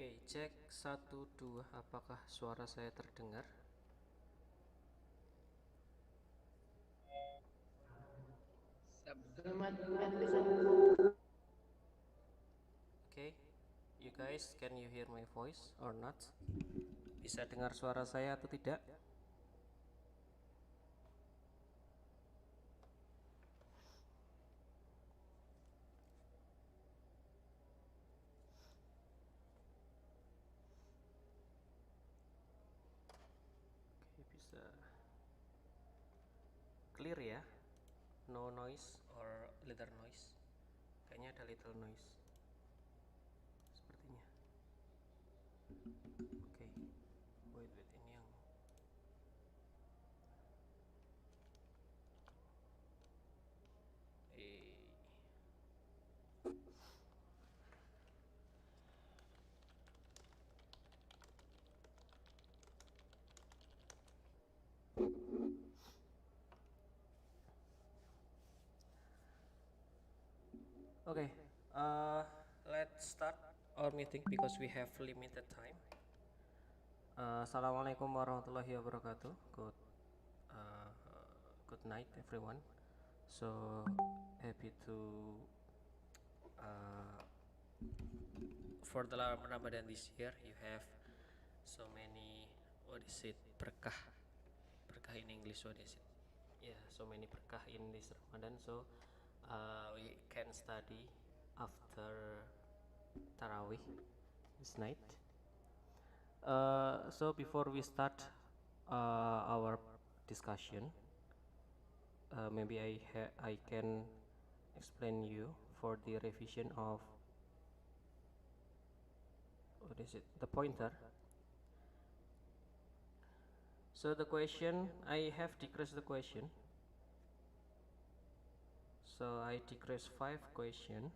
Oke, cek 1 2, apakah suara saya terdengar? Oke, you guys, can you hear my voice or not? Bisa dengar suara saya atau tidak? Oke, bisa clear ya? No noise or little noise? Kayaknya ada little noise sepertinya. Oke, wait, ini yang Okay, let's start our meeting because we have limited time. Assalamualaikum warahmatullahi wabarakatuh. Good night, everyone. So happy to for the Ramadan this year. You have so many, what is it, berkah in English, what is it? Yeah, so many berkah in this Ramadan. So we can study after Tarawih this night. So before we start our discussion, maybe I can explain you for the revision of, what is it, the pointer. So the question, I have decreased the question. So I decreased 5 question.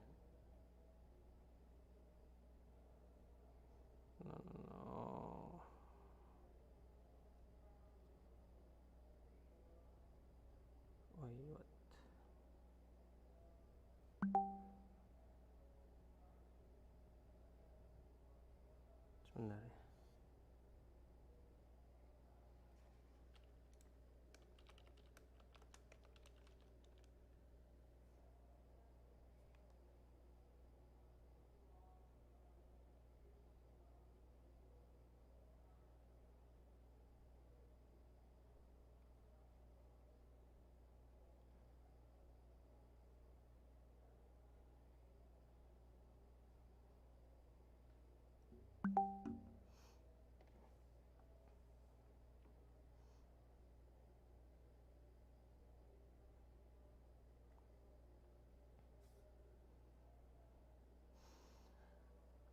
No. Wait, what? Sebentar ya.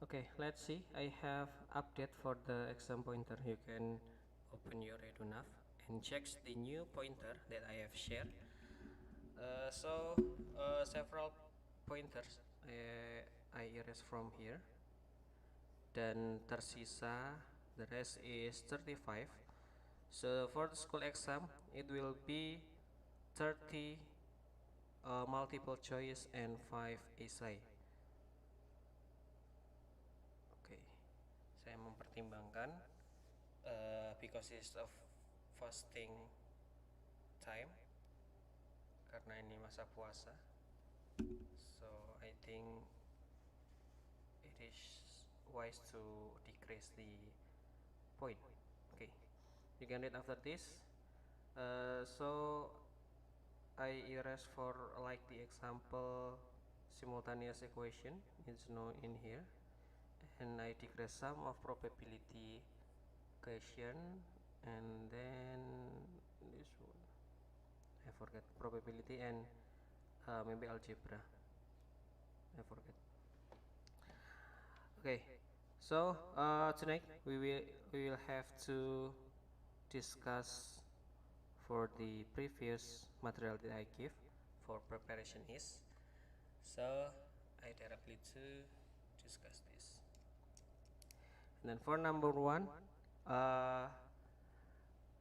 Okay, let's see. I have update for the exam pointer. You can open your EduNav and check the new pointer that I have shared. Several pointers I erase from here, dan tersisa the rest is 35. So for the school exam it will be 30 multiple choice and 5 essay. Oke, saya mempertimbangkan because it's of fasting time, karena ini masa puasa. So I think it is wise to decrease the point. Okay, you can read after this. So I erase for like the example simultaneous equation is known in here, and I decrease sum of probability question, and then this one I forget, probability and maybe algebra I forget. Okay, so tonight we will have to discuss for the previous material that I give for preparation is. So I directly to discuss this. And then for number 1,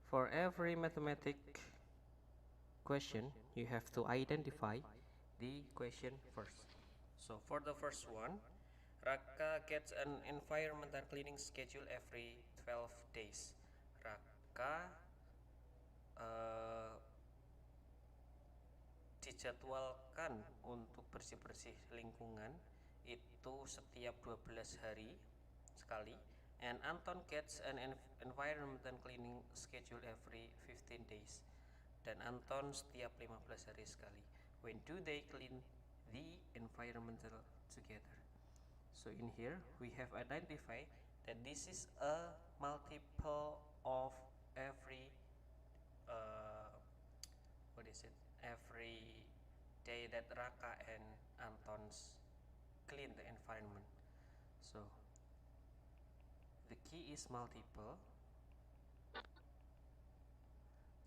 for every mathematic question you have to identify the question first. So for the first one, Raka gets an environmental cleaning schedule every 12 days. Raka dijadwalkan untuk bersih-bersih lingkungan itu setiap 12 hari sekali, and Anton gets an environmental cleaning schedule every 15 days, dan Anton setiap 15 hari sekali. When do they clean the environmental together? So in here we have identified that this is a multiple of every every day that Raka and Anton's clean the environment. So the key is multiple,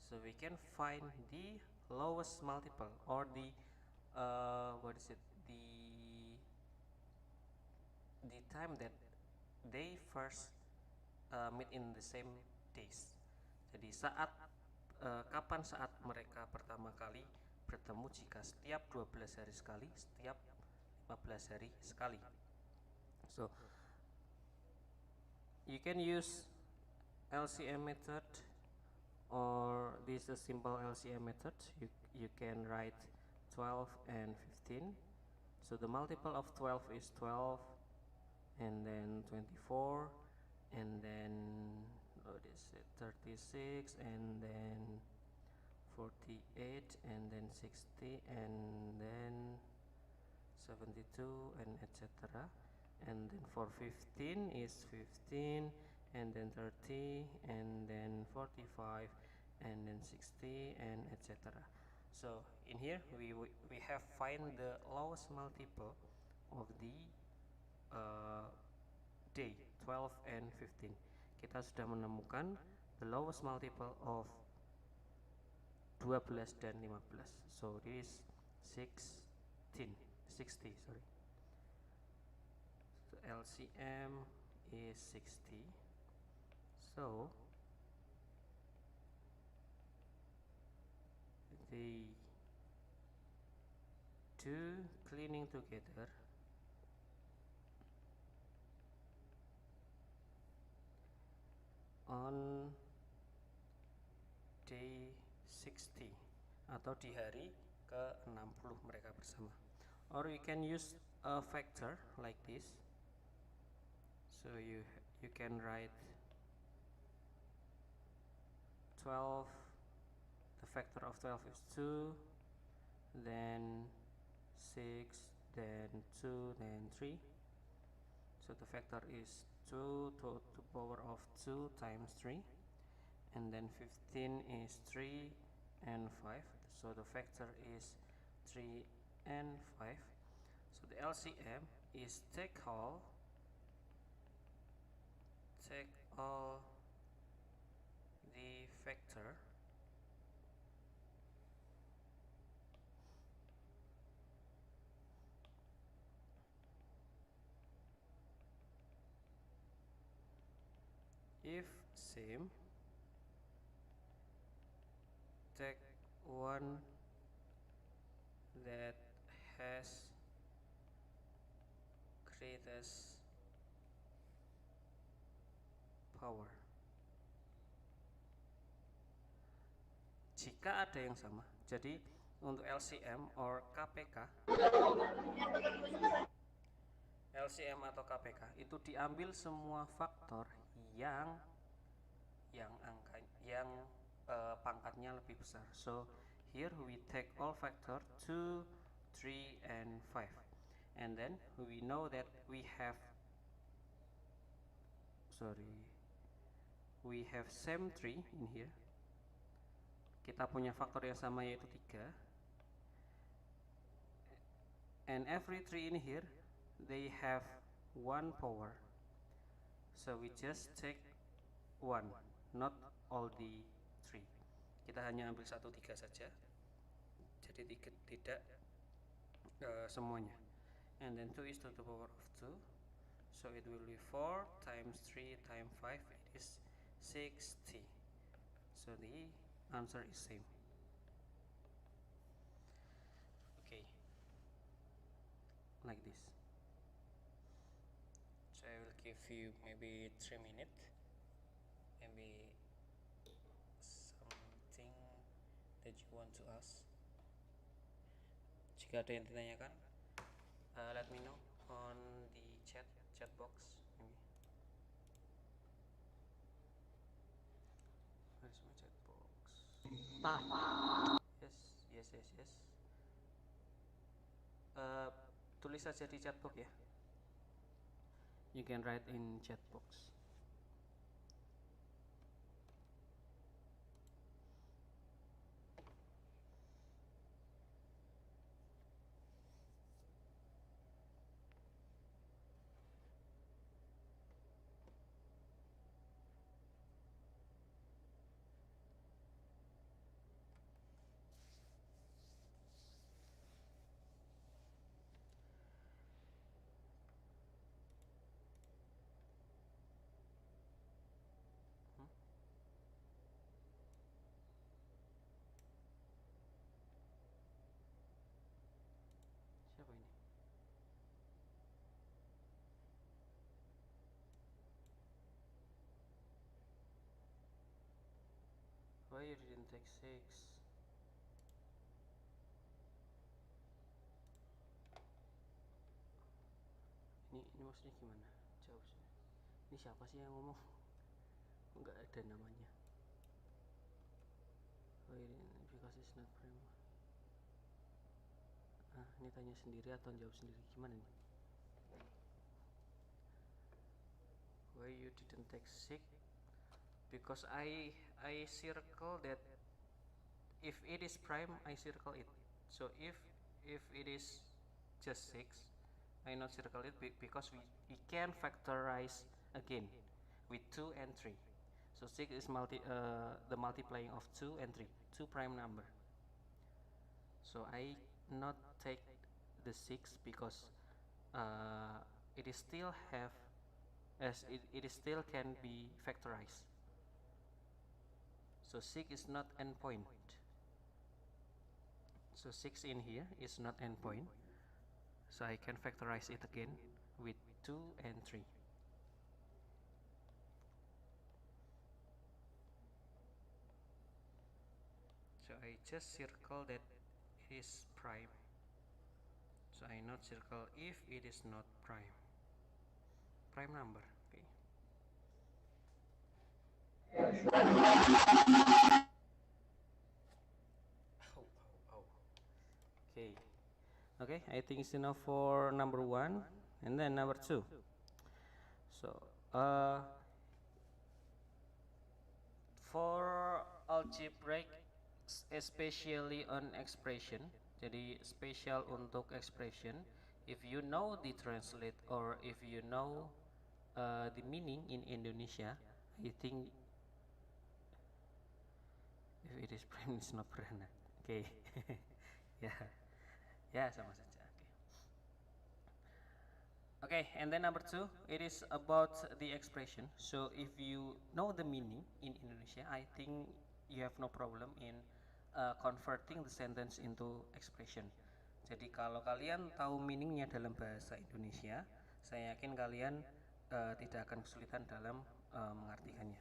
so we can find the lowest multiple, or the the time that they first meet in the same days. Jadi kapan saat mereka pertama kali bertemu, jika setiap 12 hari sekali, setiap 15 hari sekali. So you can use LCM method, or this is a simple LCM method. You can write 12 and 15. So the multiple of 12 is 12, and then 24, and then 36, and then 48, and then 60, and then 72, and etc. And then for 15 is 15, and then 30, and then 45, and then 60, and etc. So in here we have find the lowest multiple of the day 12 and 15. Kita sudah menemukan the lowest multiple of 12 dan 15. So this is 60, sorry. So LCM is 60. So they do cleaning together on day 60, atau di hari ke-60 mereka bersama. Or you can use a factor like this. So you can write 12, the factor of 12 is 2, then 6, then 2, then 3. So the factor is 2 to the power of 2 times 3, and then 15 is 3 and 5. So the factor is 3 and 5. So the LCM is take all the factor if same, take one that has greatest power. Jika ada yang sama, jadi untuk LCM or KPK, LCM atau KPK itu diambil semua faktor yang pangkatnya lebih besar. So here we take all factor 2, 3, and 5, and then we know that we have same 3 in here. Kita punya faktor yang sama, yaitu 3, and every 3 in here they have 1 power. So we just take 1, not all the 3. Kita hanya ambil 1, 3 saja, jadi tidak semuanya. And then 2 is to the power of 2, so it will be 4 times 3 times 5, it is 60. So the answer is same. Okay, like this. give you maybe 3 minutes, maybe something that you want to ask. Jika ada yang ditanyakan, let me know on the chat box. Maybe. Where's my chat box? Yes. Tulis saja di chat box ya. You can write in chat box. Siapa ini? Why you didn't take 6? Ini maksudnya gimana? Jawab sih. Ini siapa sih yang ngomong? Enggak ada namanya. Why you didn't, because it's not prime. Ini tanya sendiri atau jawab sendiri? Gimana nih? Why you didn't take 6? Because I circle that. If it is prime, I circle it. So if it is just 6, I not circle it because we can factorize again with 2 and 3. So 6 is the multiplying of 2 and 3, 2 prime number. So I not take the 6 because it is still have, as it is still can be factorized. So 6 is not endpoint. So 6 in here is not endpoint. So I can factorize it again with 2 and 3. So I just circle that it is prime. So I not circle if it is not prime. Prime number. Okay, I think it's enough for number 1, and then number 2. So for algebraic, especially on expression, jadi spesial untuk expression, if you know the translate or if you know the meaning in Indonesia, I think if it is prime, it's not prana. Okay. Ya sama saja. Okay, and then number 2, it is about the expression. So if you know the meaning in Indonesia, I think you have no problem in converting the sentence into expression. Jadi kalau kalian tahu meaningnya dalam bahasa Indonesia, saya yakin kalian tidak akan kesulitan dalam mengartikannya.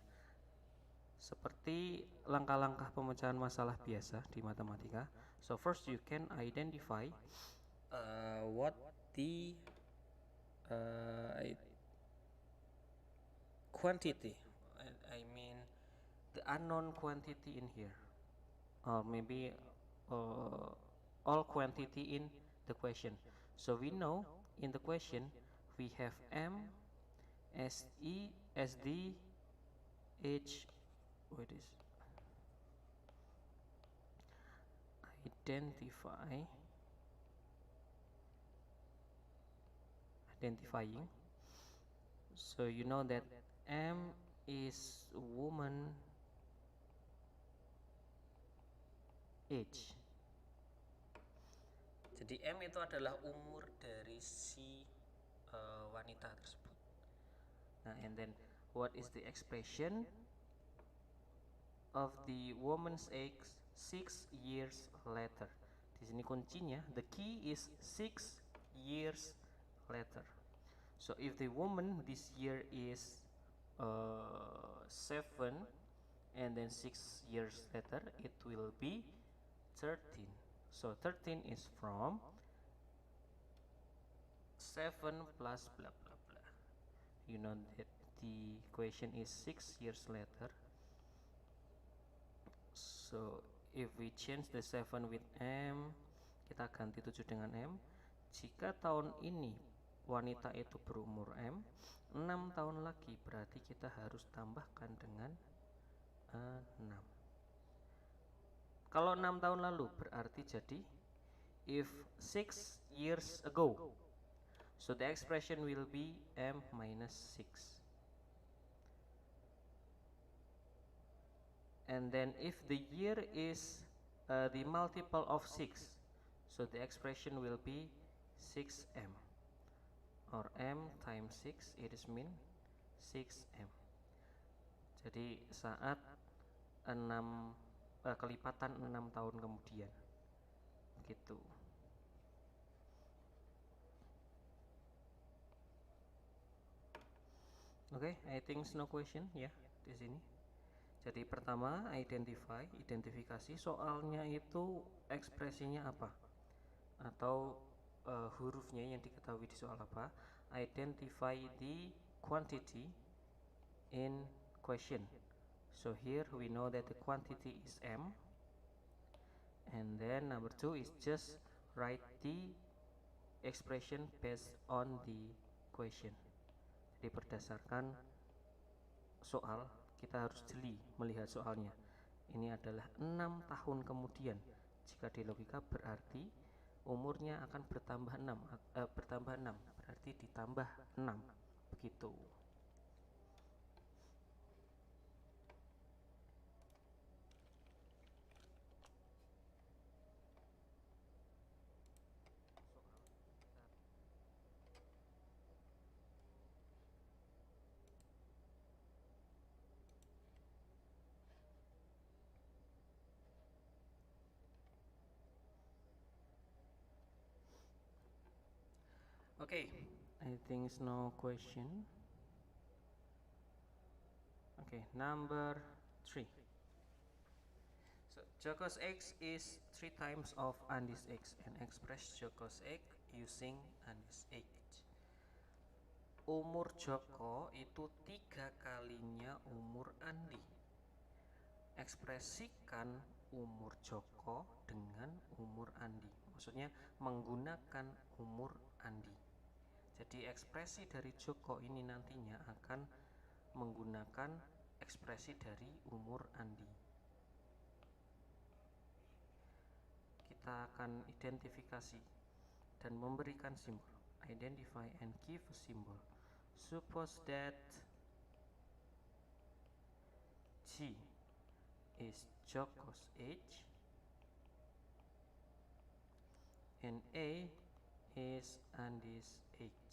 Seperti langkah-langkah pemecahan masalah biasa di matematika. So first you can identify what the quantity, I mean the unknown quantity in here, or maybe all quantity in the question. So we know in the question we have M, S, E, S, D, H, what is identifying. So you know that M is woman age. Jadi M itu adalah umur dari si wanita tersebut. Nah, and then what is the expression of the woman's age 6 years later? Di sini kuncinya, the key is 6 years later. So if the woman this year is 7, and then 6 years later it will be 13. So 13 is from 7 plus blah blah blah. You know that the equation is 6 years later. So if we change the 7 with M, kita ganti 7 dengan M. Jika tahun ini wanita itu berumur M, 6 tahun lagi berarti kita harus tambahkan dengan 6. Kalau 6 tahun lalu berarti jadi if 6 years ago, so the expression will be M minus 6. And then if the year is the multiple of 6, so the expression will be 6M, or M times 6, it is mean 6M. Jadi saat 6 kelipatan 6 tahun kemudian gitu. Oke, I think no question ya di sini. Jadi pertama identifikasi soalnya itu ekspresinya apa atau hurufnya yang diketahui di soal apa. Identify the quantity in question. So here we know that the quantity is M, and then number 2 is just write the expression based on the question. Jadi berdasarkan soal kita harus jeli melihat soalnya. Ini adalah 6 tahun kemudian. Jika di logika berarti umurnya akan bertambah 6, berarti ditambah 6 begitu. Okay, I think it's no question. Okay, number 3. So Joko's x is 3 times of Andi's x, and express Joko's x using Andi's x. Umur Joko itu 3 kalinya umur Andi. Ekspresikan umur Joko dengan umur Andi. Maksudnya menggunakan umur Andi. Jadi ekspresi dari Joko ini nantinya akan menggunakan ekspresi dari umur Andi. Kita akan identifikasi dan memberikan simbol. Identify and give a symbol. Suppose that G is Joko's age and A is Andi's age.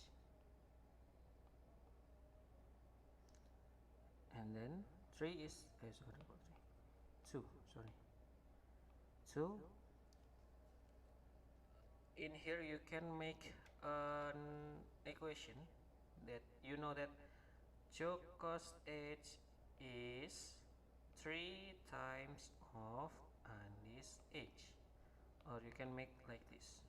And then 3 is 2, sorry. 2. In here you can make an equation that you know that Joko's age is 3 times of Andi's age, or you can make like this.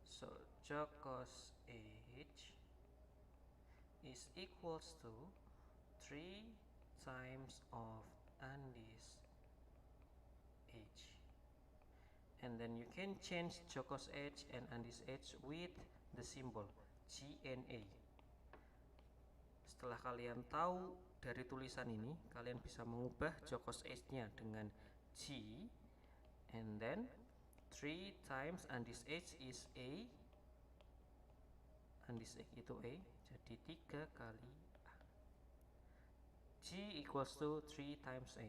So Joko's age is equals to 3 times of Andi's age. And then you can change Joko's age and Andi's age with the symbol G and A. Setelah kalian tahu dari tulisan ini, kalian bisa mengubah Joko's age-nya dengan G, and then 3 times Andi's age is A. Andi's age itu A, jadi 3 kali A. G equals to 3 times A.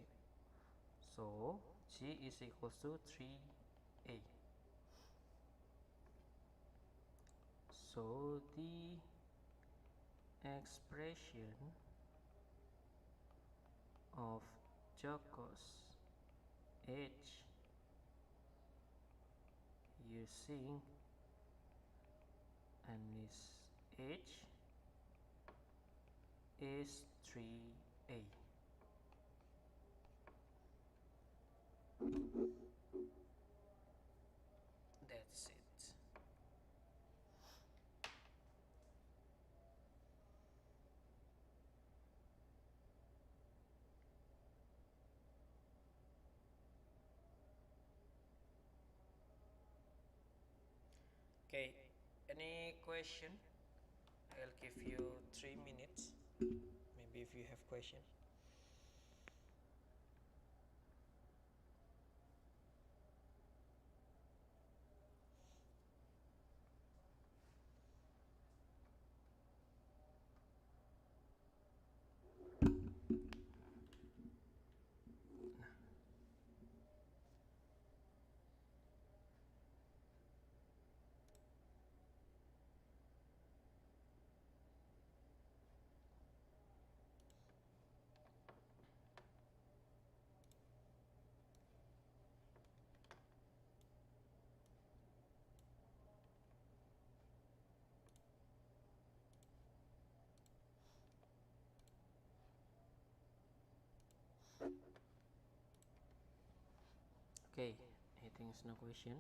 So G is equals to 3A. So the expression of Joko's age using and this h is 3a. That's it. Okay, any question? I'll give you 3 minutes. Maybe if you have question. Okay, I think it's no question.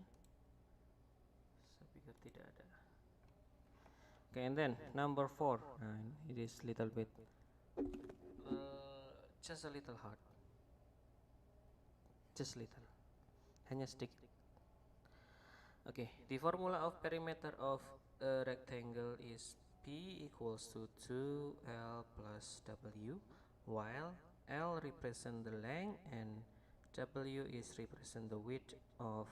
Saya pikir tidak ada. Okay, and then number 4. It is little bit, just a little hard. Just little, hanya sedikit. Okay, the formula of perimeter of a rectangle is P equals to 2L plus W, while L represent the length and W is represent the width of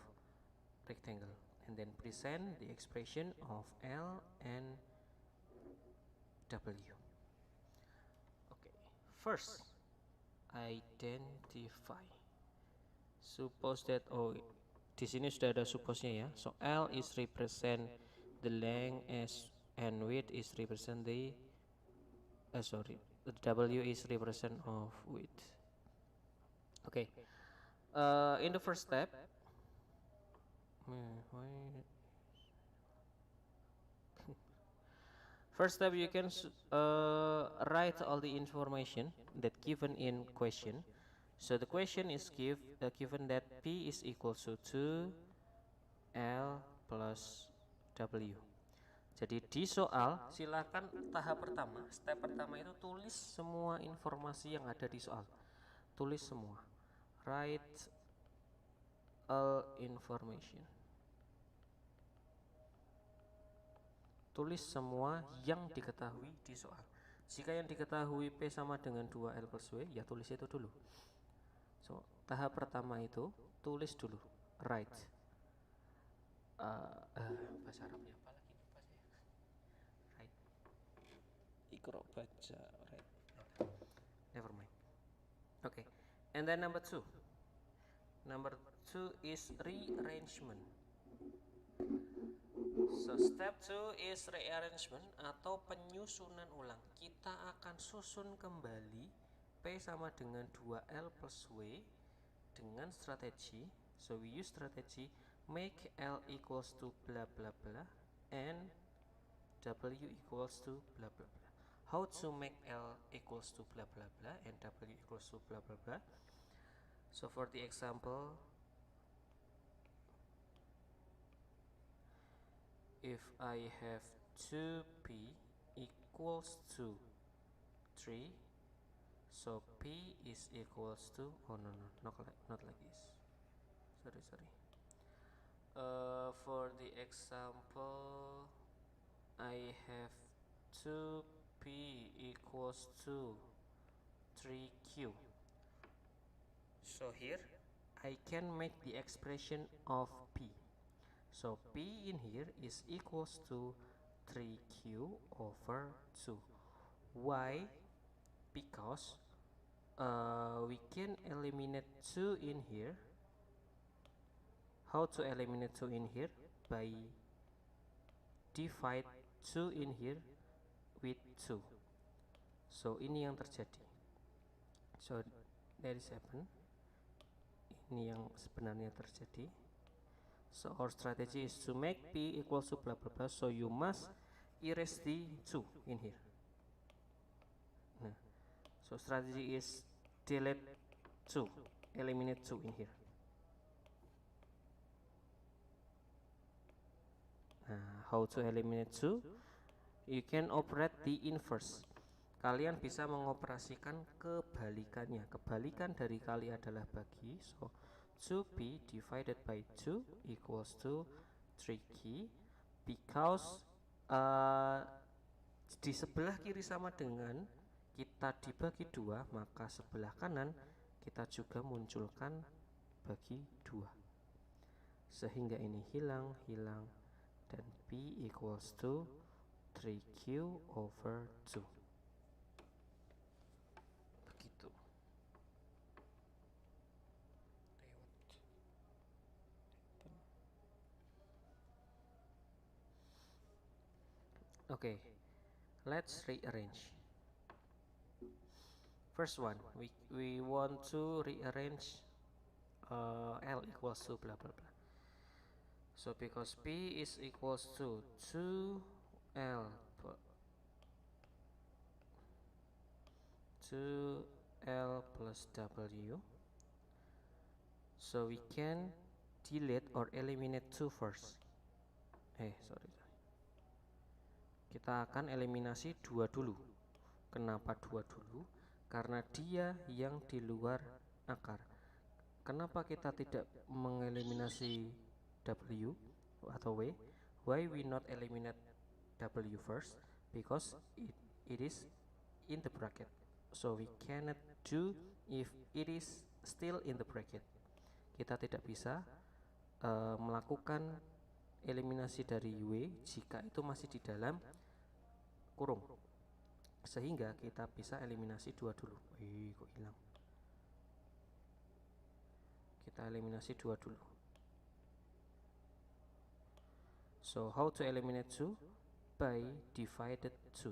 rectangle, and then present the expression of L and W. Okay, first identify. Suppose that, oh, di sini sudah ada suppose-nya ya. So L is represent the length as and width is represent the W is represent of width. Okay. In the first step, first step you can write all the information that given in question. So the question is given that P is equal to 2L plus W. Jadi di soal silakan tahap pertama, step pertama itu tulis semua informasi yang ada di soal. Tulis semua. Write all information. Tulis semua yang diketahui di soal. Jika yang diketahui P sama dengan 2L plus W, ya tulis itu dulu. So, tahap pertama itu tulis dulu. Write. Bahasa Arabnya apa lagi? Write. Ikro baca. Write. Never mind. Okay. And then number 2. Number 2 is rearrangement. So step 2 is rearrangement atau penyusunan ulang. Kita akan susun kembali P sama dengan 2L plus W dengan strategi. So we use strategy make L equals to blah blah blah and W equals to blah blah blah. How to make L equals to blah blah blah and W equals to blah blah blah? So for the example, if I have 2P equals to 3, so P is equals to, oh no, not like this. Sorry. For the example, I have 2P equals to 3Q. So here I can make the expression of P. So P in here is equals to 3Q over 2. Why? Because we can eliminate 2 in here. How to eliminate 2 in here? By divide 2 in here with 2. So ini yang terjadi. So that is happen. Ini yang sebenarnya terjadi. So our strategy is to make P equals to blah blah blah. So you must erase the 2 in here. So strategy is delete 2, eliminate 2 in here. How to eliminate 2? You can operate the inverse. Kalian bisa mengoperasikan kebalikannya. Kebalikan dari kali adalah bagi. So 2p divided by 2 equals to 3q, because di sebelah kiri sama dengan kita dibagi 2, maka sebelah kanan kita juga munculkan bagi 2, sehingga ini hilang, dan p equals to 3q over 2. Begitu. Okay, let's rearrange. First one, we want to rearrange L equals to blah blah blah. So because P is equals to 2L plus W, so we can delete or eliminate 2 first. Sorry. Kita akan eliminasi 2 dulu. Kenapa 2 dulu? Karena dia yang di luar akar. Kenapa kita tidak mengeliminasi W atau W? Why we not eliminate W first? Because it is in the bracket. So we cannot do if it is still in the bracket. Kita tidak bisa melakukan eliminasi dari W jika itu masih di dalam kurung, sehingga kita bisa eliminasi 2 dulu. Kok hilang? Kita eliminasi 2 dulu. So how to eliminate 2? By divided 2.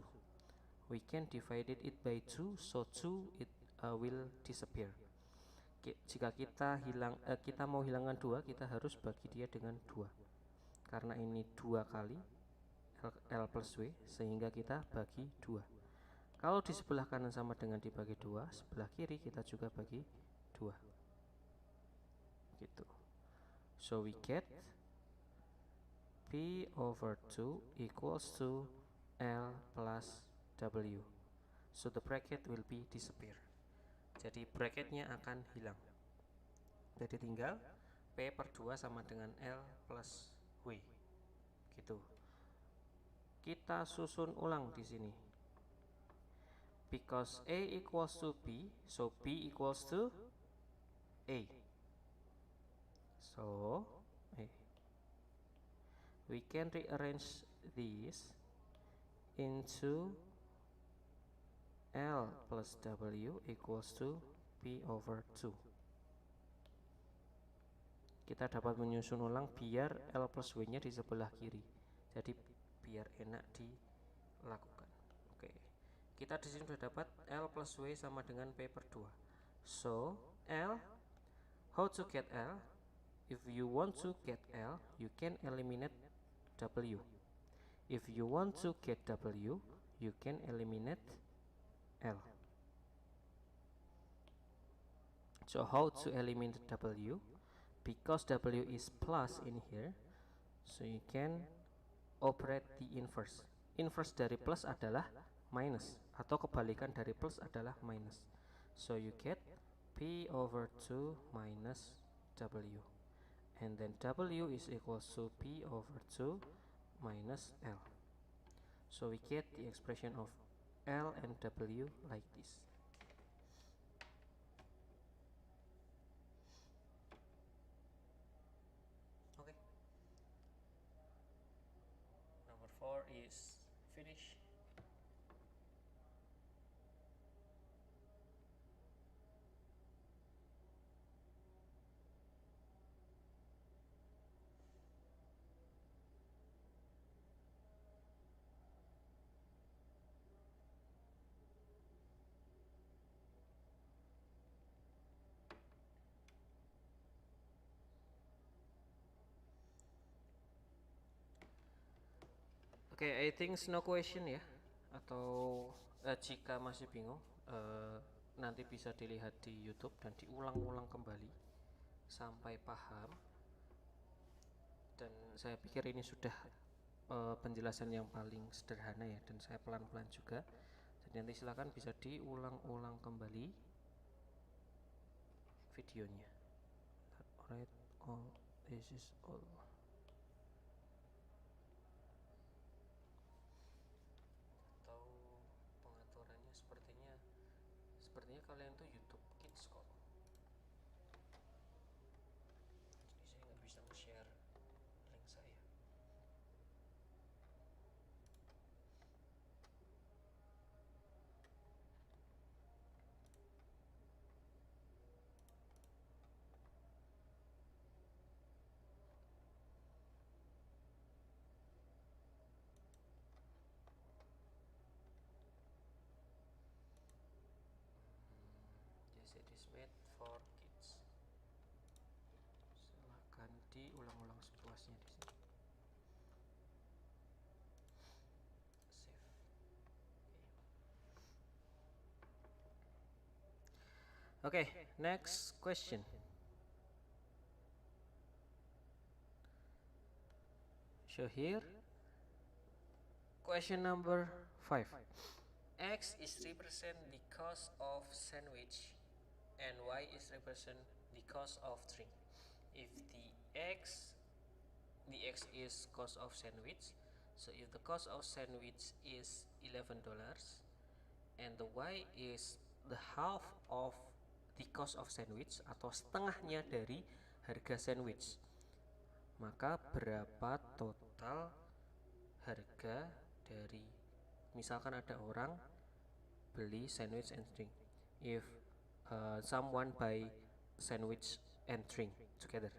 We can divide it by 2, so 2 it will disappear. Jika kita mau hilangkan 2, kita harus bagi dia dengan 2. Karena ini 2 kali L plus W, sehingga kita bagi 2. Kalau di sebelah kanan sama dengan dibagi 2, sebelah kiri kita juga bagi 2. Gitu. So we get P over 2 equals to L plus W. So the bracket will be disappear. Jadi bracketnya akan hilang. Jadi tinggal P per 2 sama dengan L plus W. Gitu. Kita susun ulang di sini. Because A equals to B, so B equals to A. So we can rearrange this into L plus W equals to P over 2. Kita dapat menyusun ulang biar L plus W nya di sebelah kiri. Jadi biar enak dilakukan. Oke. Kita di sini sudah dapat L plus W sama dengan P per 2. So L, how to get L? If you want to get L, you can eliminate W. If you want to get W, you can eliminate L. So how to eliminate W? Because W is plus in here, so you can operate the inverse. Inverse dari plus adalah minus, atau kebalikan dari plus adalah minus. So you get P over 2 minus W. And then W is equals to P over 2 minus L. So we get the expression of L and W like this. Okay. Number 4 is finished. Oke, I think no question ya. Atau jika masih bingung, nanti bisa dilihat di YouTube dan diulang-ulang kembali sampai paham. Dan saya pikir ini sudah penjelasan yang paling sederhana ya, dan saya pelan-pelan juga. Jadi nanti silakan bisa diulang-ulang kembali videonya. Alright, all this is all. Atau pengaturannya sepertinya kalian tuh YouTube Kids kok. Jadi saya nggak bisa nge-share link saya. Yes, it is made for kids. Silahkan diulang-ulang sepuasnya di sini. Save. Okay, next question. So here, question number 5. X is represent the cost of sandwich and Y is represent the cost of drink. If the X is cost of sandwich, so if the cost of sandwich is $11 and the Y is the half of the cost of sandwich atau setengahnya dari harga sandwich, maka berapa total harga dari, misalkan ada orang beli sandwich and drink, if someone buy sandwich and drink together,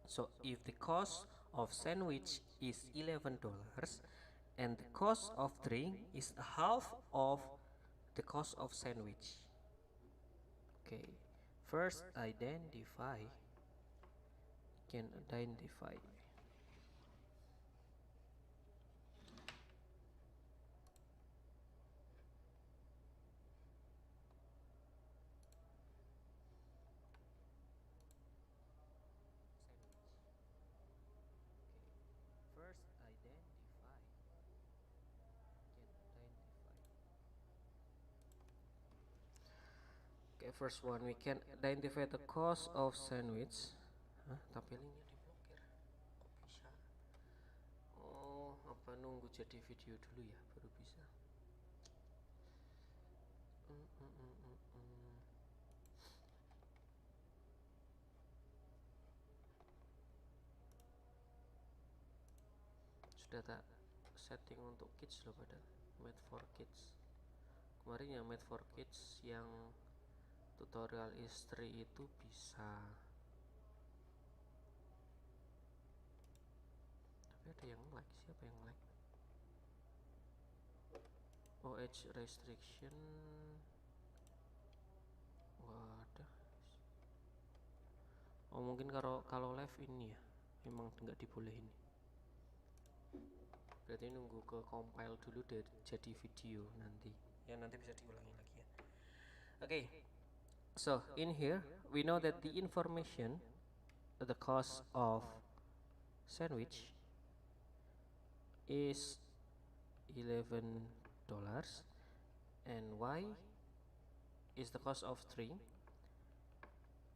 so if the cost of sandwich is $11 and the cost of drink is half of the cost of sandwich. Okay, first identify. Can identify. First identify. Can identify. Okay, first one we can identify the cost of sandwich. Tapi linknya diblokir. Kok bisa? Oh, apa nunggu jadi video dulu ya baru bisa. Sudah tak setting untuk kids loh, padahal made for kids. Kemarin yang made for kids yang tutorial istri itu bisa, tapi ada yang like. Siapa yang like? Oh, age restriction. Wadah. Oh, mungkin kalau live ini ya memang nggak dibolehin. Berarti nunggu ke compile dulu deh jadi video nanti. Ya nanti bisa diulangi lagi ya. Okay. So in here we know that the information, the cost of sandwich is $11 and Y is the cost of drink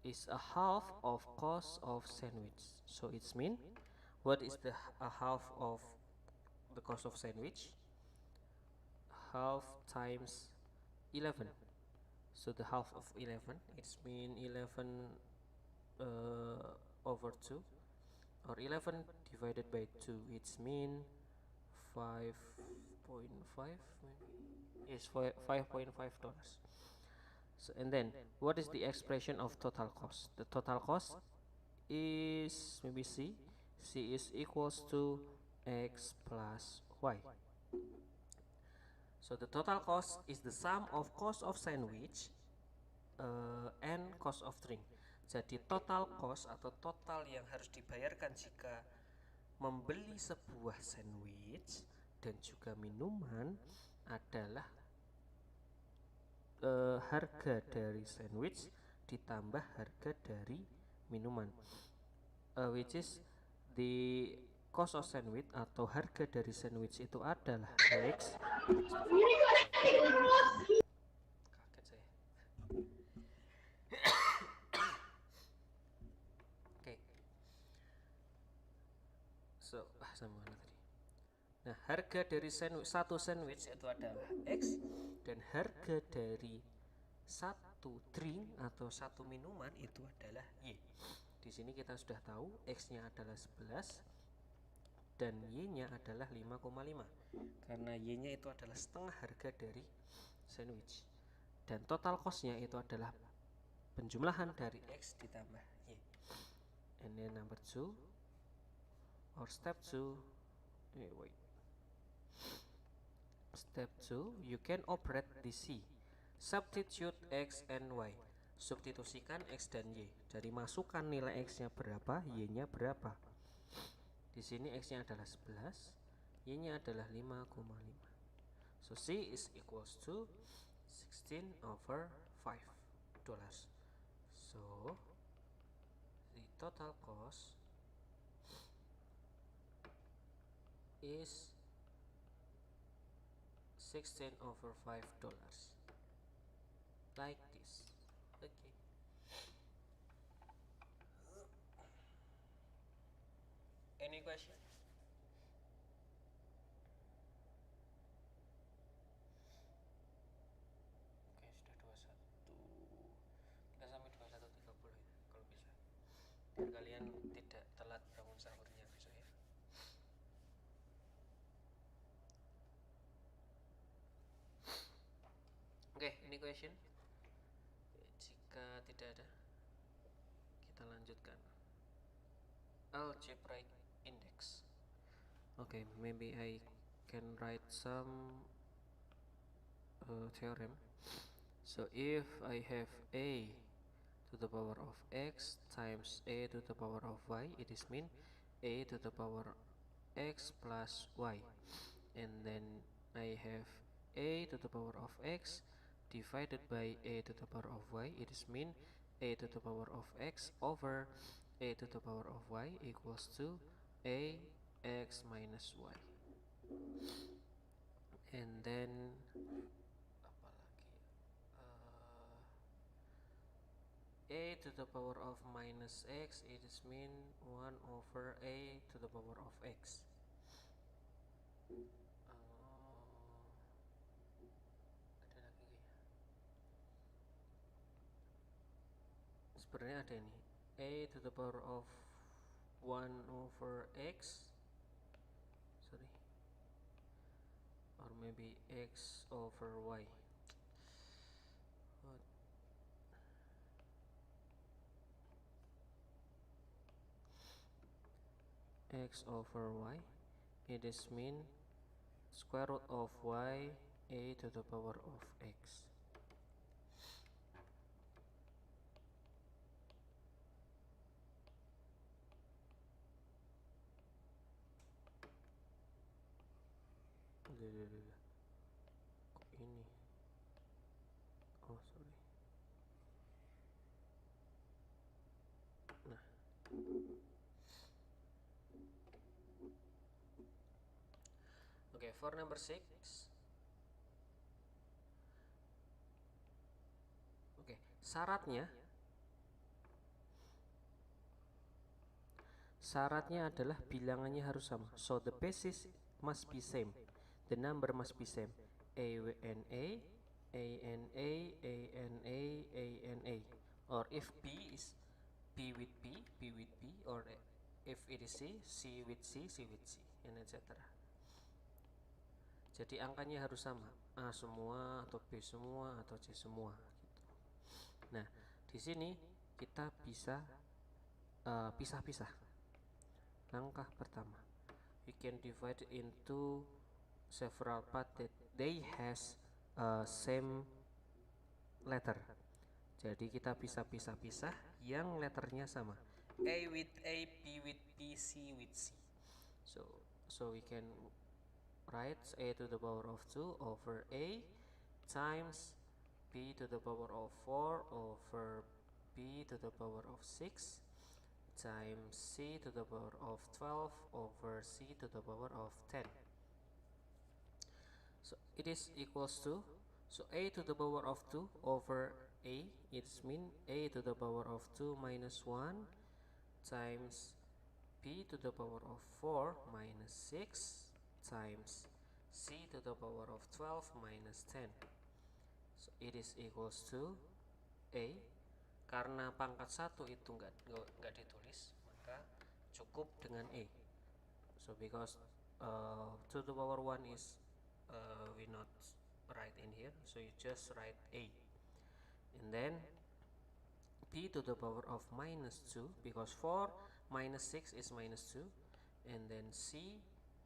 is a half of cost of sandwich. So it's mean what is the a half of the cost of sandwich? Half times 11. So the half of 11, it's mean 11 over 2, or 11 divided by 2, it's mean 5.5 maybe. Is $5.5. So and then what is the expression of total cost? The total cost is maybe C is equals to X plus Y. So the total cost is the sum of cost of sandwich and cost of drink. Jadi total cost atau total yang harus dibayarkan jika membeli sebuah sandwich dan juga minuman adalah harga dari sandwich ditambah harga dari minuman, which is the cost of sandwich atau harga dari sandwich itu adalah X. Kaget saya. Oke. So, sama mana tadi? Nah, harga dari satu sandwich itu adalah X, dan harga dari satu drink atau satu minuman itu adalah Y. Di sini kita sudah tahu X-nya adalah 11 dan Y-nya adalah 5,5 karena Y-nya itu adalah setengah harga dari sandwich, dan total cost-nya itu adalah penjumlahan dari X ditambah Y. And then number 2 or step 2, step 2, you can operate the C. Substitute X and Y. Substitusikan X dan Y. Dari masukkan nilai X-nya berapa, Y-nya berapa. Di sini X-nya adalah 11, Y-nya adalah 5,5. So C is equals to 16/5 dollars. So the total cost is 16/5 dollars. Like this. Okay. Any question? Oke, sudah 21. Kita sampai 21.30 ya, kalau bisa. Biar kalian tidak telat bangun sahurnya besok ya. Oke, any question? Jika tidak ada, kita lanjutkan. Algebraic index. Okay, maybe I can write some theorem. So if I have a to the power of x times a to the power of y, it is mean a to the power x plus y, and then I have a to the power of x divided by a to the power of y, it is mean a to the power of x over a to the power of y equals to a x minus y. And then a to the power of minus x, it is mean 1 over a to the power of x. Ada lagi ya? Sebenarnya ada ini, a to the power of 1 over x, sorry, or maybe x over y. What? X over y, it is mean square root of y a to the power of x. Kok ini? Oh sorry. Nah, okay, for number 6. Okay, syaratnya adalah bilangannya harus sama. So the basis must be same, the number must be same. A and A, A and A, A and A, A and A. Or if B is B with B, B with B, or if it is C, C with C, C with C, and etc. Jadi angkanya harus sama, A semua atau B semua atau C semua gitu. Nah, di sini kita bisa pisah-pisah. Langkah pertama, we can divide into several part that they has same letter. Jadi kita bisa pisah-pisah yang letternya sama. A with A, B with B, C with C. So we can write a to the power of 2 over a times b to the power of 4 over b to the power of 6 times c to the power of 12 over c to the power of 10. So it is equals to, so a to the power of 2 over a, it's mean a to the power of 2 minus 1 times b to the power of 4 minus 6 times c to the power of 12 minus 10. So it is equals to a. Karena pangkat 1 itu nggak ditulis, maka cukup dengan a. So because 2 to the power 1 is we not write in here, so you just write a, and then b to the power of minus 2, because 4 minus 6 is minus 2, and then c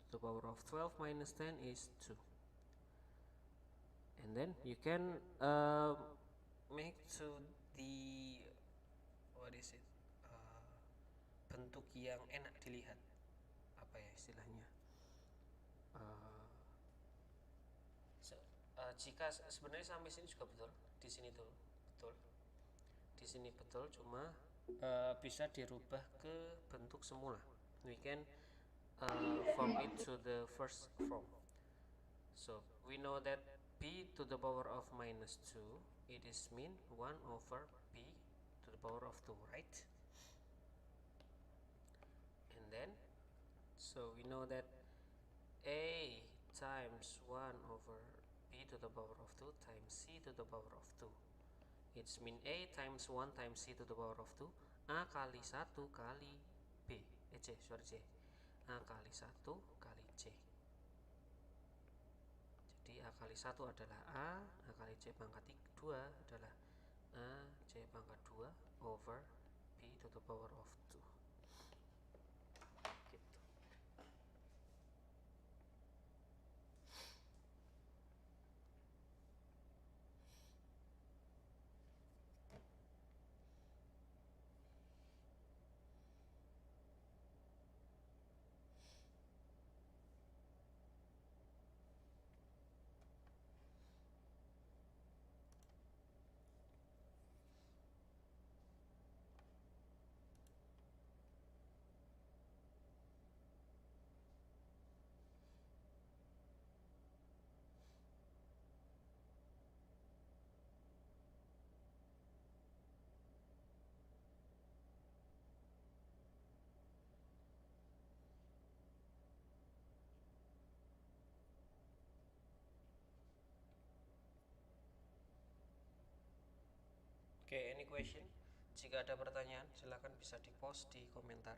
to the power of 12 minus 10 is 2. And then you can make to the, what is it, bentuk yang enak dilihat, apa ya istilahnya, jika sebenarnya sampai sini juga betul, di sini tuh betul, di sini betul, cuma bisa dirubah ke bentuk semula. We can form it to the first form. So we know that b to the power of minus 2, it is mean 1 over b to the power of 2, right? And then so we know that a times 1 over b to the power of 2 times c to the power of 2, it's mean a times 1 times c to the power of 2, a kali 1 kali b, c, sorry c, a kali 1 kali c. Jadi a kali 1 adalah a kali c pangkat 2 adalah a c pangkat 2 over b to the power of 2. Gitu. Okay, any question? Jika ada pertanyaan, silakan bisa di-post di komentar.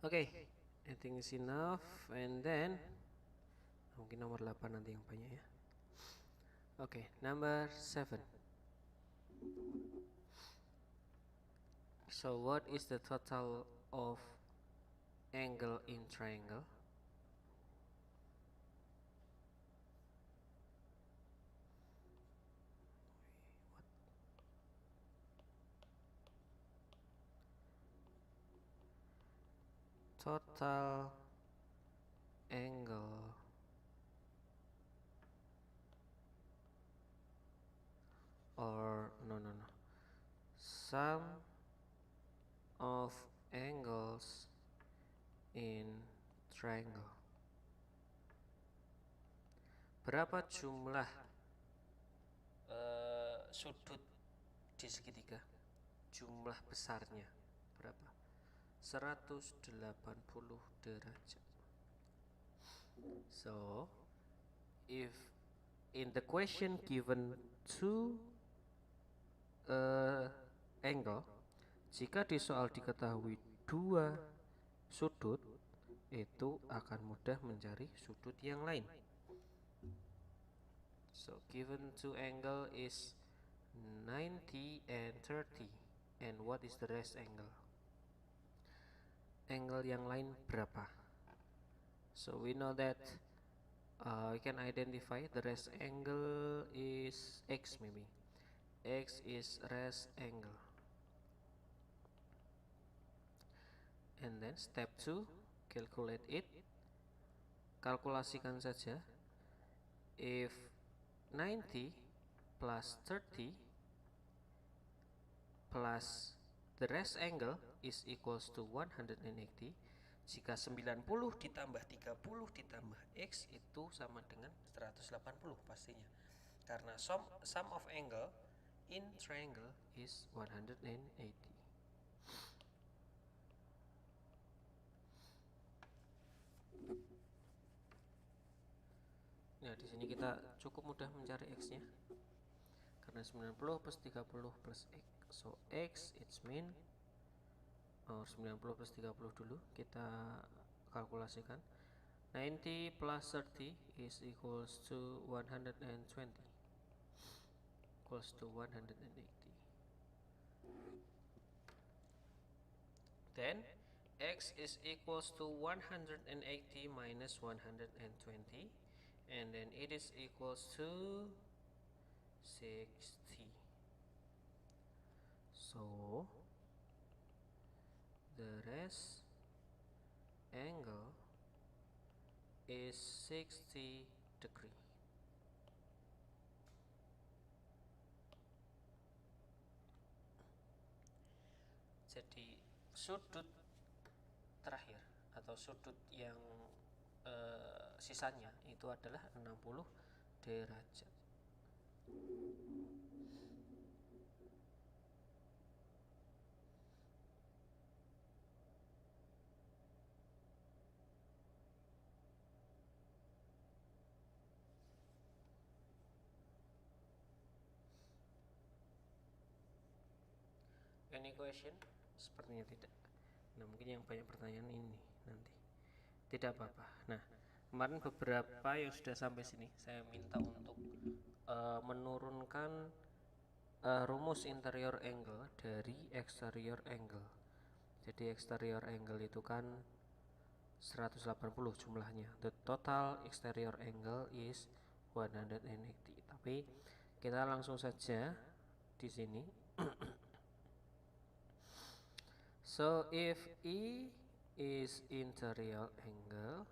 Okay, I think it's enough. And then mungkin nomor 8 nanti yang banyak ya. Okay, number 7. So what is the total of angle in triangle? Total angle or no, sum of angles in triangle. Berapa jumlah sudut di segitiga? Jumlah besarnya berapa? 180 derajat. So if in the question given two angle, jika di soal diketahui dua sudut, itu akan mudah mencari sudut yang lain. So given two angle is 90 and 30, and what is the rest angle? Angle yang lain berapa? So we know that we can identify the rest angle is X, maybe X is rest angle. And then step 2, calculate it. Kalkulasikan saja. If 90 plus 30 plus the rest angle is equals to 180, jika 90 ditambah 30 ditambah X itu sama dengan 180 pastinya, karena sum of angle in triangle is 180. Nah, di sini kita cukup mudah mencari X-nya. Karena 90 plus 30 plus X. So X it's mean 90 plus 30 dulu kita kalkulasikan. 90 plus 30 is equals to 120. Equals to 180. Then X is equals to 180 minus 120, and then it is equals to 60. So the rest angle is 60 degree. Jadi sudut terakhir atau sudut yang sisanya itu adalah 60 derajat. Any question? Sepertinya tidak. Nah, mungkin yang banyak pertanyaan ini nanti. Tidak apa-apa. Nah, kemarin beberapa yang sudah sampai sini saya minta untuk menurunkan rumus interior angle dari exterior angle. Jadi exterior angle itu kan 180 jumlahnya. The total exterior angle is 180. Tapi kita langsung saja di sini. So if E is interior angle,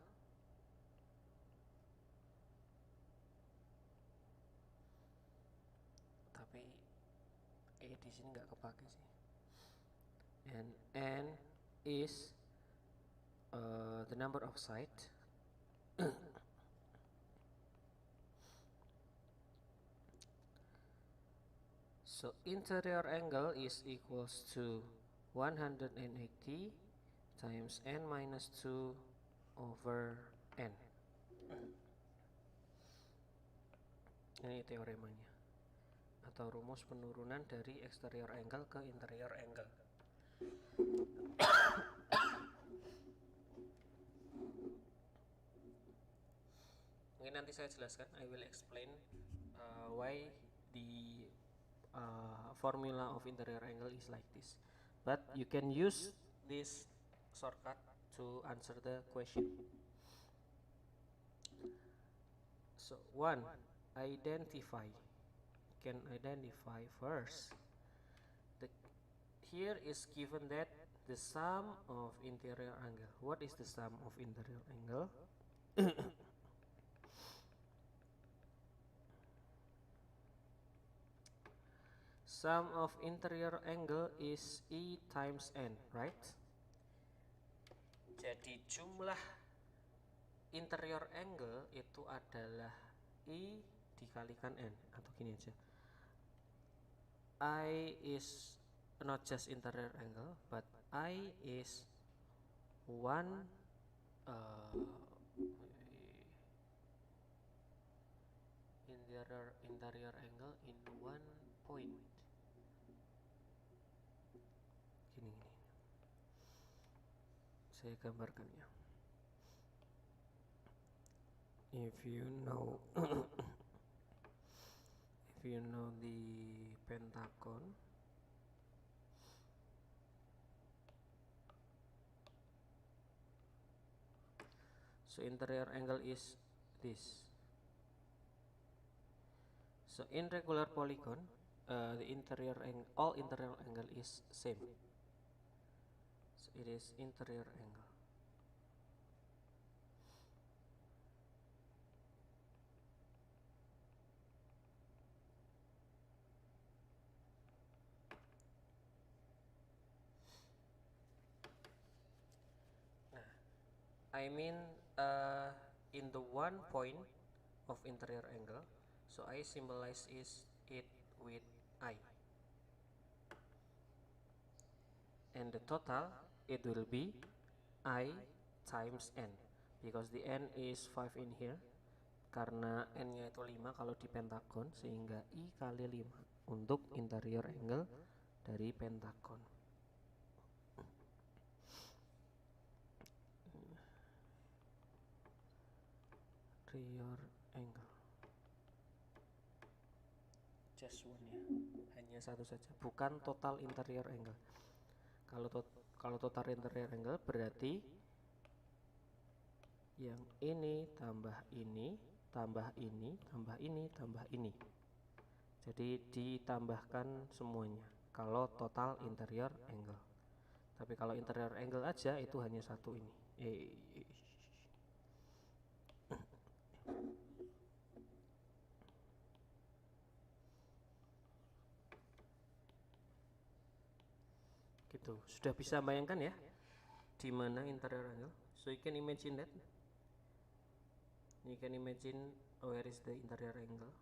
tapi E di sini nggak kepake sih. And N is the number of side. So interior angle is equals to 180 times n minus 2 over n. Ini teoremanya atau rumus penurunan dari exterior angle ke interior angle. Mungkin nanti saya jelaskan. I will explain why the formula of interior angle is like this. But you can use this shortcut to answer the question. So 1, identify. Can identify first. Here is given that the sum of interior angle. What is the sum of interior angle? Sum of interior angle is E times N, right? Jadi jumlah interior angle itu adalah I dikalikan N, atau gini aja. I is not just interior angle, but I is one in interior angle in one point. Gini, saya gambarkan ya. If you know if you know the pentagon, so interior angle is this. So in regular polygon, the all interior angle is same. So it is interior angle. I mean in the one point of interior angle, so I symbolize it with I, and the total it will be I times n, because the n is 5 in here, karena n nya itu 5 kalau di pentagon, sehingga I kali 5 untuk interior angle dari pentagon. Interior angle just one ya, hanya satu saja, bukan total interior angle. Kalau total interior angle berarti yang ini tambah ini tambah ini tambah ini tambah ini, jadi ditambahkan semuanya kalau total interior angle. Tapi kalau interior angle aja itu hanya satu ini. Gitu, sudah bisa bayangkan ya di mana interior angle. So you can imagine that. You can imagine where is the interior angle.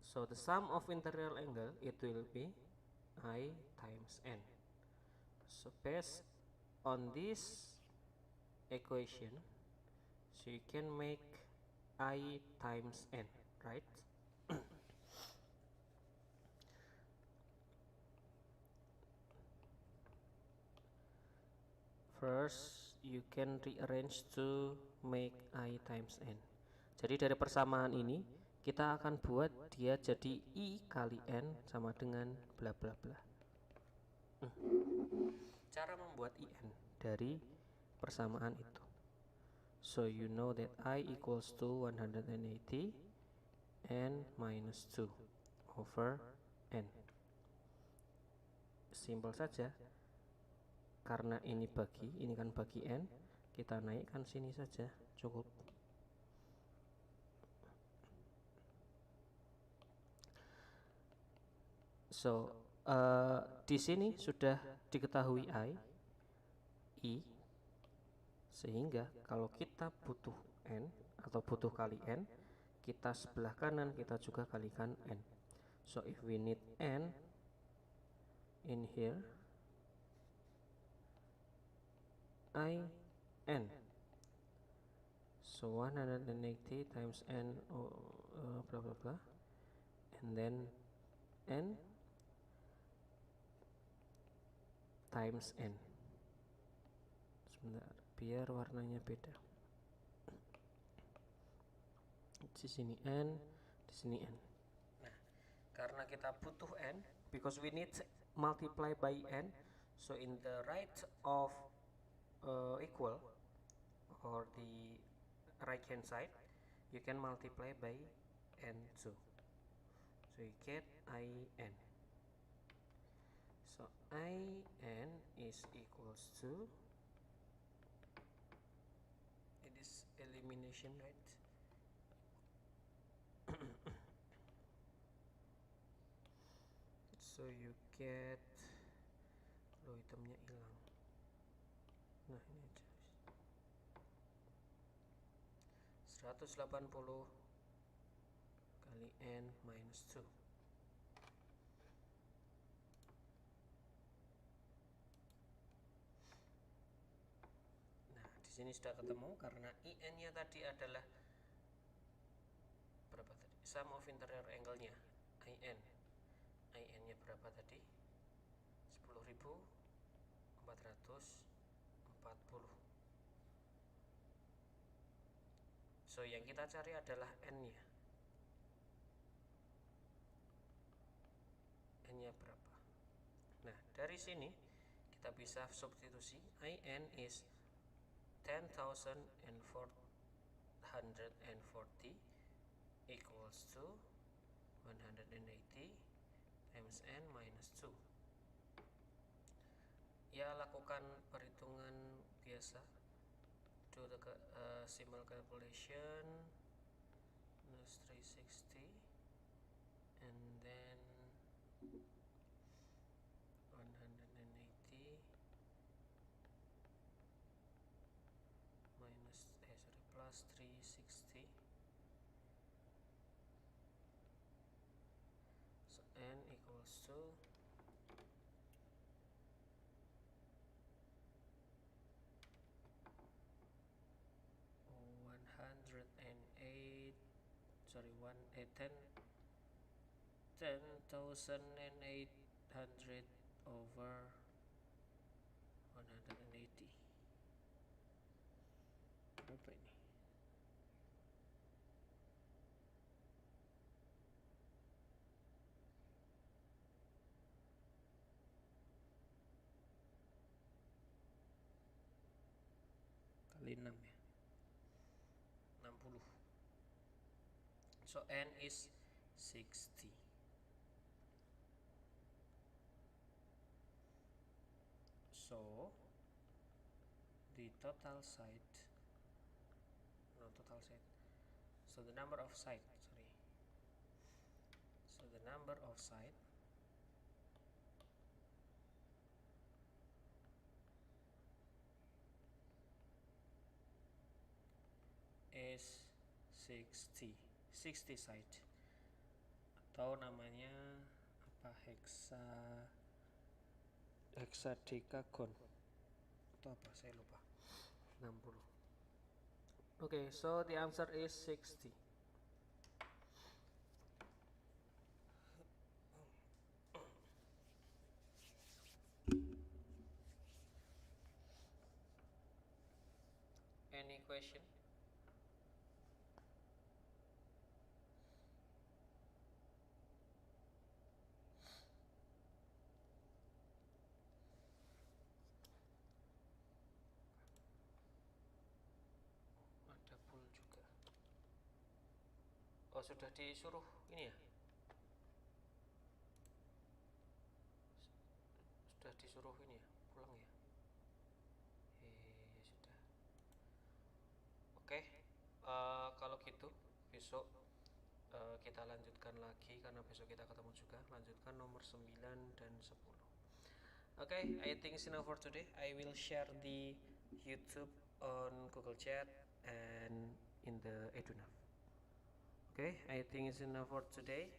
So the sum of interior angle it will be I times n. So based on this equation, so you can make I times n, right? First, you can rearrange to make I times n. Jadi dari persamaan ini kita akan buat dia jadi I kali n sama dengan bla bla bla. Cara membuat IN dari persamaan itu. So you know that I equals to 180 n minus 2 over n. Simpel saja. Karena ini kan bagi n, kita naikkan sini saja, cukup. So di sini sudah diketahui I, sehingga kalau kita butuh n atau butuh kali n, kita sebelah kanan kita juga kalikan n. So if we need n in here, I n. So 180 times n blah blah blah, and then n times n. Sebentar, biar warnanya beda. Di sini n, di sini n. Nah, karena kita butuh n, because we need multiply by n, so in the right of equal or the right hand side, you can multiply by n2. So you get in. So in is equals to, it is elimination, right? So you get, lo hitamnya hilang. Nah ini aja, 180 kali n minus 2. Nah di sini sudah ketemu karena in-nya tadi adalah berapa tadi? sum of interior angle-nya IN. IN-nya berapa tadi? 10.440. So yang kita cari adalah N-nya. N-nya berapa? Nah, dari sini kita bisa substitusi. IN is 10,440 equals to 180 times N minus 2. Ya, lakukan perhitungan biasa. Do the simple calculation. Minus 360 and then 180 minus plus 360. So N equals to 10,800 over 180. Berapa ini? Kali 6 ya. 60. So N is 60. So the total side, so the number of side, so the number of side is 60 side, atau namanya apa, hexadecigon atau apa, saya lupa. 60. Okay, so the answer is 60. Any question? Ada full juga. Oh, sudah disuruh ini ya? Sudah disuruh ini ya, pulang ya? Sudah. Oke, kalau gitu besok kita lanjutkan lagi, karena besok kita ketemu juga. Lanjutkan nomor 9 dan 10. Okay, I think it's enough for today. I will share the YouTube on Google Chat and in the Eduna. Okay, I think it's enough for today.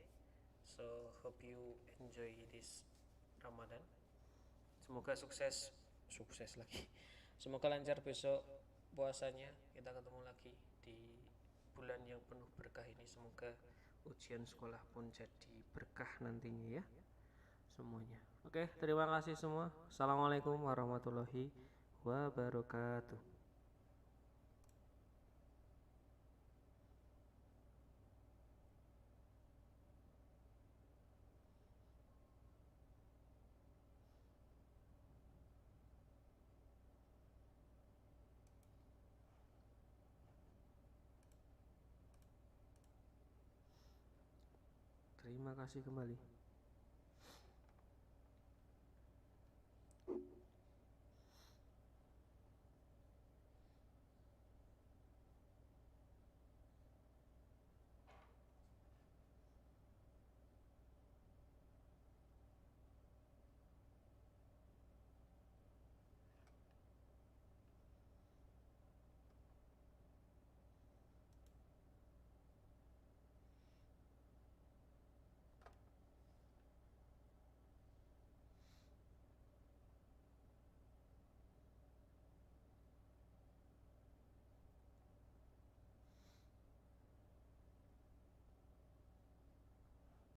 So hope you enjoy this Ramadan. Semoga sukses lagi. Semoga lancar besok puasanya. Kita ketemu lagi di bulan yang penuh berkah ini. Semoga ujian sekolah pun jadi berkah nantinya ya, semuanya. Oke, terima kasih semua. Assalamualaikum warahmatullahi wabarakatuh. Terima kasih kembali.